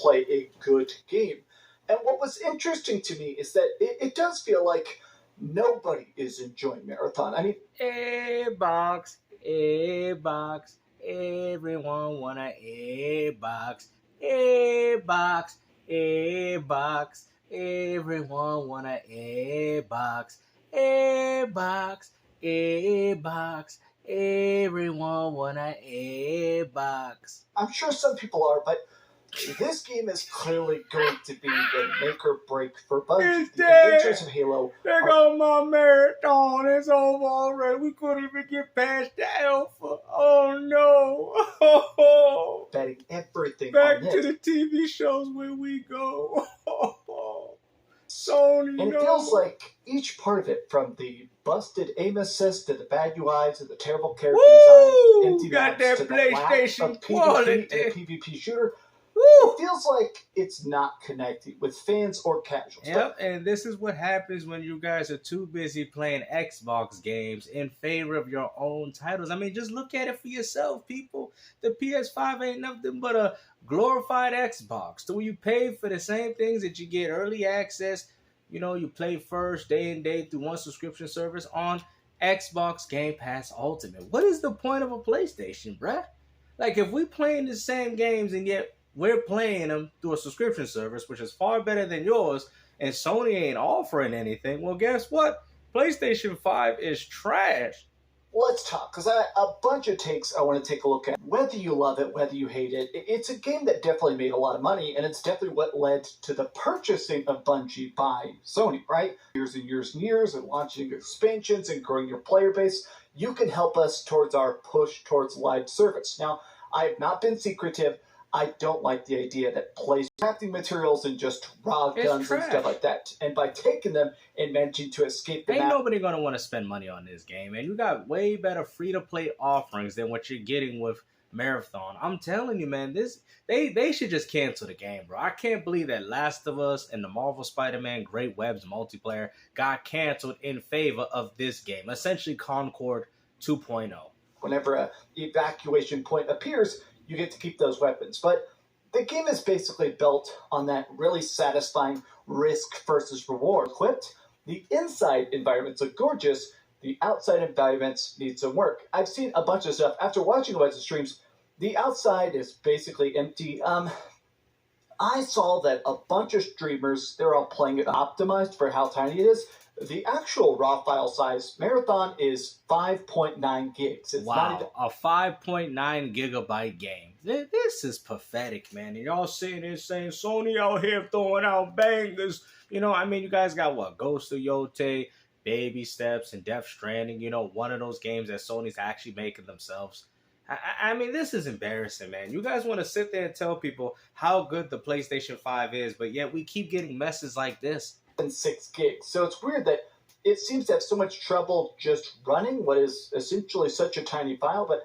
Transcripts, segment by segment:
play a good game. And what was interesting to me is that it does feel like nobody is enjoying Marathon. I mean, A box, a box. Everyone want a box, a box, a box. Everyone want a box, a box, a box. Everyone want a box. I'm sure some people are, but this game is clearly going to be the make or break for Bungie. It's The dead. Adventures of Halo They are got my marathon. It's over already. We couldn't even get past the alpha. Oh no. betting everything Back on to it. the TV shows where we go. Sony, And it no. feels like each part of it, from the busted aim assist to the bad UI to the terrible character design to the empty Got maps that to the lack PlayStation of quality. PvP and a PvP shooter, Woo. it feels like it's not connecting with fans or casuals. Yep, and this is what happens when you guys are too busy playing Xbox games in favor of your own titles. I mean, just look at it for yourself, people. The PS5 ain't nothing but a glorified Xbox. So when you pay for the same things that you get early access, you play first day and day through one subscription service on Xbox Game Pass Ultimate. What is the point of a PlayStation, bruh? Like, if we playing the same games and yet we're playing them through a subscription service, which is far better than yours, and Sony ain't offering anything, well, guess what? PlayStation 5 is trash. Let's talk, because a bunch of takes I want to take a look at. Whether you love it, whether you hate it, it's a game that definitely made a lot of money, and it's definitely what led to the purchasing of Bungie by Sony, right? Years and years and years, and launching expansions and growing your player base. You can help us towards our push towards live service. Now, I have not been secretive. I don't like the idea that plays crafting materials and just raw guns and stuff like that. And by taking them and managing to escape the Ain't map, nobody gonna want to spend money on this game, and you got way better free-to-play offerings than what you're getting with Marathon. I'm telling you, man, they should just cancel the game, bro. I can't believe that Last of Us and the Marvel Spider-Man Great Webs multiplayer got canceled in favor of this game, essentially Concord 2.0. whenever an evacuation point appears, you get to keep those weapons. But the game is basically built on that really satisfying risk versus reward. Equipped, the inside environments look gorgeous, the outside environments need some work. I've seen a bunch of stuff. After watching a bunch of streams, the outside is basically empty. I saw that a bunch of streamers, they're all playing it optimized for how tiny it is. The actual raw file size, Marathon, is 5.9 gigs. It's Wow, not even a 5.9 gigabyte game. This is pathetic, man. And y'all sitting there saying Sony out here throwing out bangers. You guys got what? Ghost of Yote, Baby Steps, and Death Stranding. One of those games that Sony's actually making themselves. I mean, this is embarrassing, man. You guys want to sit there and tell people how good the PlayStation 5 is, but yet we keep getting messes like this. 6 gigs. So it's weird that it seems to have so much trouble just running what is essentially such a tiny file, but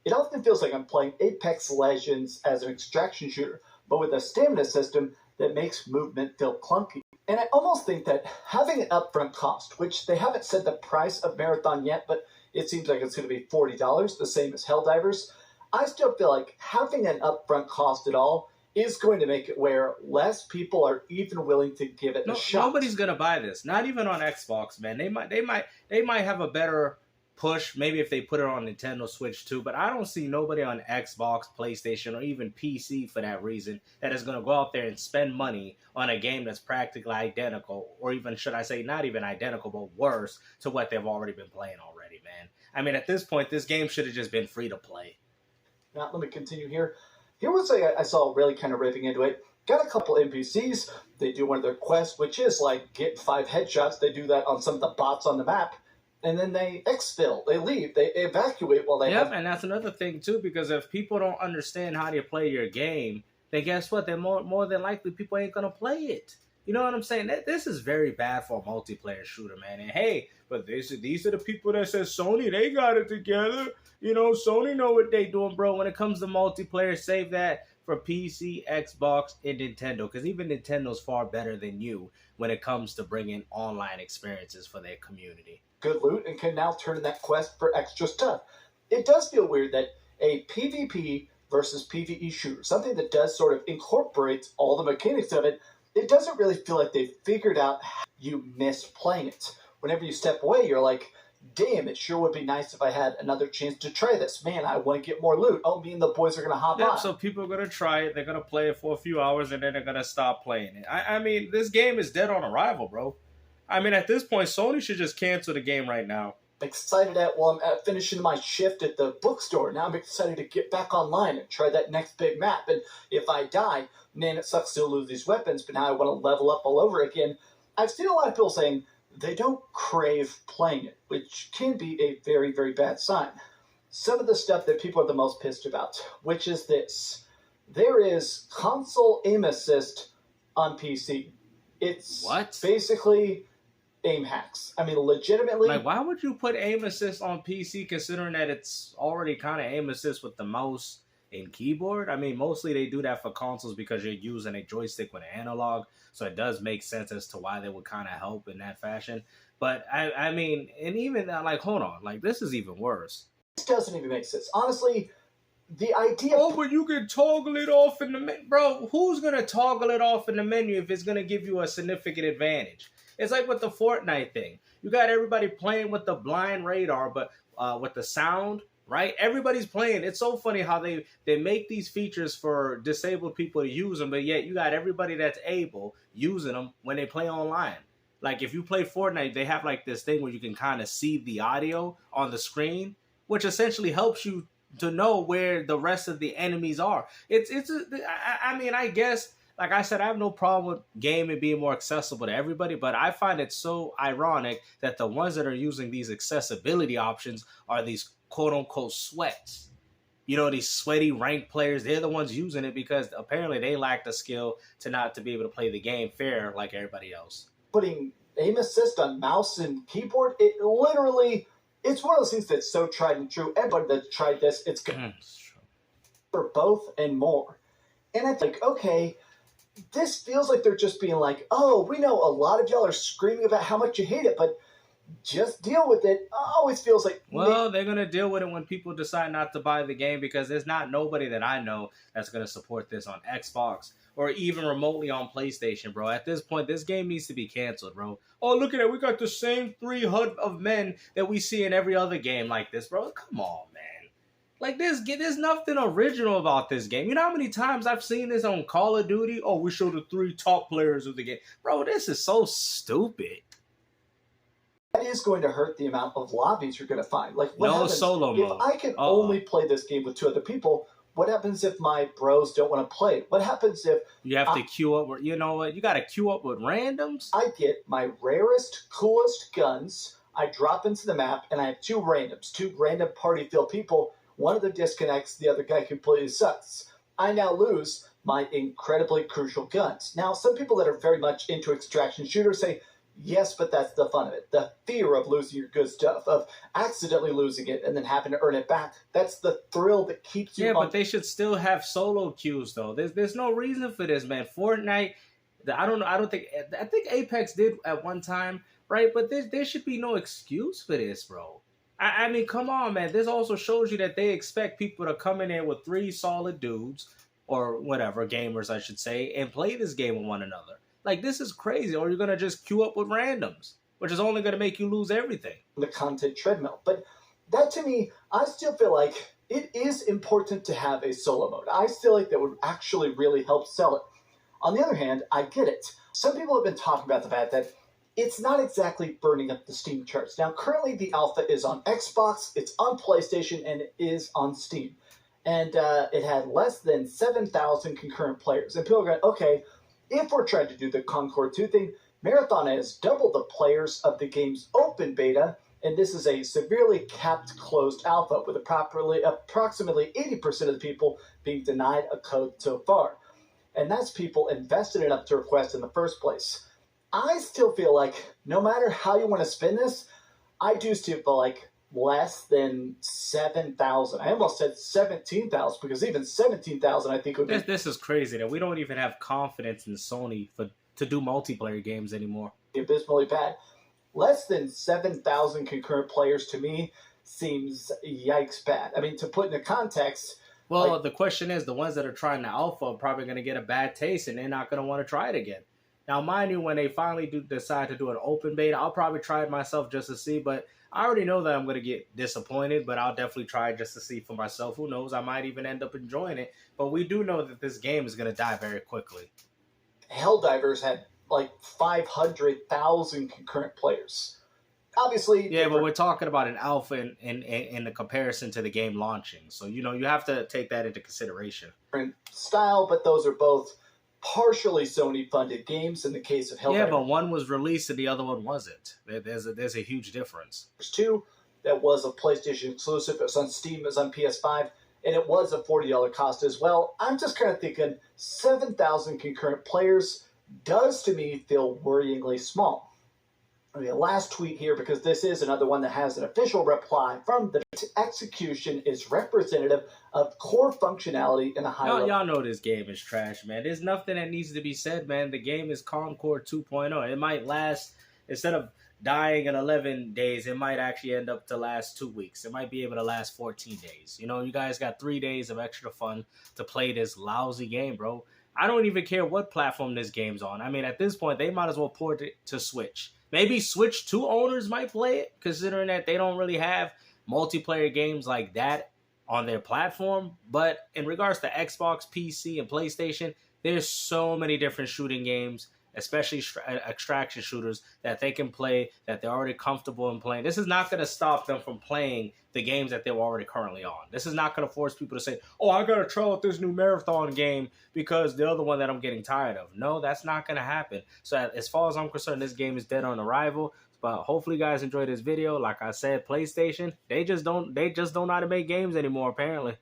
it often feels like I'm playing Apex Legends as an extraction shooter, but with a stamina system that makes movement feel clunky. And I almost think that having an upfront cost, which they haven't said the price of Marathon yet, but it seems like it's going to be $40, the same as Helldivers, I still feel like having an upfront cost at all is going to make it where less people are even willing to give it a shot. Nobody's gonna buy this. Not even on Xbox, man. They might have a better push, maybe if they put it on Nintendo Switch too. But I don't see nobody on Xbox, PlayStation, or even PC for that reason that is gonna go out there and spend money on a game that's practically identical, or even should I say not even identical, but worse to what they've already been playing already, man. I mean, at this point, this game should have just been free to play. Now, let me continue here. Here was I saw really kind of ripping into it. Got a couple NPCs. They do one of their quests, which is like get 5 headshots. They do that on some of the bots on the map. And then they exfil. They leave. They evacuate while they have... and that's another thing too, because if people don't understand how to play your game, then guess what? They're more than likely people ain't going to play it. You know what I'm saying? This is very bad for a multiplayer shooter, man. And hey, but these are the people that said Sony, they got it together. Sony know what they doing, bro. When it comes to multiplayer, save that for PC, Xbox, and Nintendo. Because even Nintendo's far better than you when it comes to bringing online experiences for their community. Good loot and can now turn in that quest for extra stuff. It does feel weird that a PvP versus PvE shooter, something that does sort of incorporate all the mechanics of it. It doesn't really feel like they've figured out how you miss playing it. Whenever you step away, you're like, damn, it sure would be nice if I had another chance to try this. Man, I want to get more loot. Oh, me and the boys are going to hop on. So people are going to try it. They're going to play it for a few hours, and then they're going to stop playing it. I mean, this game is dead on arrival, bro. I mean, at this point, Sony should just cancel the game right now. Excited at while I'm finishing my shift at the bookstore. Now I'm excited to get back online and try that next big map. And if I die, man, it sucks to lose these weapons, but now I want to level up all over again. I've seen a lot of people saying they don't crave playing it, which can be a very, very bad sign. Some of the stuff that people are the most pissed about, which is this. There is console aim assist on PC. It's basically aim hacks. I mean, legitimately. Like, why would you put aim assist on PC considering that it's already kind of aim assist with the mouse and keyboard? I mean, mostly they do that for consoles because you're using a joystick with an analog, so it does make sense as to why they would kind of help in that fashion. But, I mean, and even, like, hold on, like, this is even worse. This doesn't even make sense. Honestly, the idea... Oh, but you can toggle it off in the menu. Bro, who's going to toggle it off in the menu if it's going to give you a significant advantage? It's like with the Fortnite thing. You got everybody playing with the blind radar, but with the sound, right? Everybody's playing. It's so funny how they make these features for disabled people to use them, but yet you got everybody that's able using them when they play online. Like if you play Fortnite, they have like this thing where you can kind of see the audio on the screen, which essentially helps you to know where the rest of the enemies are. I mean, I guess... Like I said, I have no problem with gaming being more accessible to everybody, but I find it so ironic that the ones that are using these accessibility options are these quote-unquote sweats. You know, these sweaty ranked players, they're the ones using it because apparently they lack the skill to be able to play the game fair like everybody else. Putting aim assist on mouse and keyboard, it literally, it's one of those things that's so tried and true. Everybody that's tried this, it's good for both and more. And I think, okay... This feels like they're just being like, oh, we know a lot of y'all are screaming about how much you hate it, but just deal with it. Always feels like... Well, they're going to deal with it when people decide not to buy the game because there's not nobody that I know that's going to support this on Xbox or even remotely on PlayStation, bro. At this point, this game needs to be canceled, bro. Oh, look at it. We got the same 3 HUD of men that we see in every other game like this, bro. Come on, man. Like, there's nothing original about this game. You know how many times I've seen this on Call of Duty? Oh, we show the 3 top players of the game. Bro, this is so stupid. That is going to hurt the amount of lobbies you're going to find. Like, what happens solo mode. If I can only play this game with 2 other people, what happens if my bros don't want to play? What happens if... You have to queue up... You know what? You got to queue up with randoms? I get my rarest, coolest guns. I drop into the map, and I have 2 randoms. 2 random party-filled people. One of them disconnects, the other guy completely sucks. I now lose my incredibly crucial guns. Now, some people that are very much into extraction shooters say, yes, but that's the fun of it. The fear of losing your good stuff, of accidentally losing it and then having to earn it back. That's the thrill that keeps you on. Yeah, but they should still have solo queues, though. There's no reason for this, man. Fortnite, I think Apex did at one time, right? But there should be no excuse for this, bro. I mean, come on, man. This also shows you that they expect people to come in there with 3 solid dudes, or whatever, gamers, I should say, and play this game with one another. Like, this is crazy. Or you're going to just queue up with randoms, which is only going to make you lose everything. The content treadmill. But that, to me, I still feel like it is important to have a solo mode. I feel like that would actually really help sell it. On the other hand, I get it. Some people have been talking about the fact that it's not exactly burning up the Steam charts. Now, currently the alpha is on Xbox, it's on PlayStation, and it is on Steam. And it had less than 7,000 concurrent players. And people are going, okay, if we're trying to do the Concord 2 thing, Marathon has doubled the players of the game's open beta, and this is a severely capped closed alpha with approximately 80% of the people being denied a code so far. And that's people invested enough to request in the first place. I still feel like, no matter how you want to spin this, I do still feel like less than 7,000. I almost said 17,000, because even 17,000 I think would be... This is crazy that we don't even have confidence in Sony to do multiplayer games anymore. Abysmally bad. Less than 7,000 concurrent players to me seems yikes bad. I mean, to put into context, Well, Like, the question is, the ones that are trying the alpha are probably going to get a bad taste, and they're not going to want to try it again. Now, mind you, when they finally do decide to do an open beta, I'll probably try it myself just to see. But I already know that I'm going to get disappointed, but I'll definitely try it just to see for myself. Who knows? I might even end up enjoying it. But we do know that this game is going to die very quickly. Helldivers had like 500,000 concurrent players. Obviously, Yeah, but we're talking about an alpha in the comparison to the game launching. So, you have to take that into consideration. different style, but those are both partially Sony-funded games in the case of Helldivers. Yeah, but one was released and the other one wasn't. There's a huge difference. 2, that was a PlayStation exclusive. It was on Steam, it was on PS5, and it was a $40 cost as well. I'm just kind of thinking 7,000 concurrent players does to me feel worryingly small. Okay, last tweet here, because this is another one that has an official reply from the execution is representative of core functionality in a high level. Y'all know this game is trash, man. There's nothing that needs to be said, man. The game is Concord 2.0. It might last, instead of dying in 11 days, it might actually end up to last 2 weeks. It might be able to last 14 days. You guys got 3 days of extra fun to play this lousy game, bro. I don't even care what platform this game's on. I mean, at this point, they might as well port it to Switch. Maybe Switch 2 owners might play it, considering that they don't really have multiplayer games like that on their platform. But in regards to Xbox, PC, and PlayStation, there's so many different shooting games, especially extraction shooters, that they can play, that they're already comfortable in playing. This is not going to stop them from playing the games that they're already currently on. This is not going to force people to say, oh, I got to try out this new marathon game because the other one that I'm getting tired of. No, that's not going to happen. So as far as I'm concerned, this game is dead on arrival. But hopefully you guys enjoyed this video. Like I said, PlayStation, they just don't know how to make games anymore, apparently.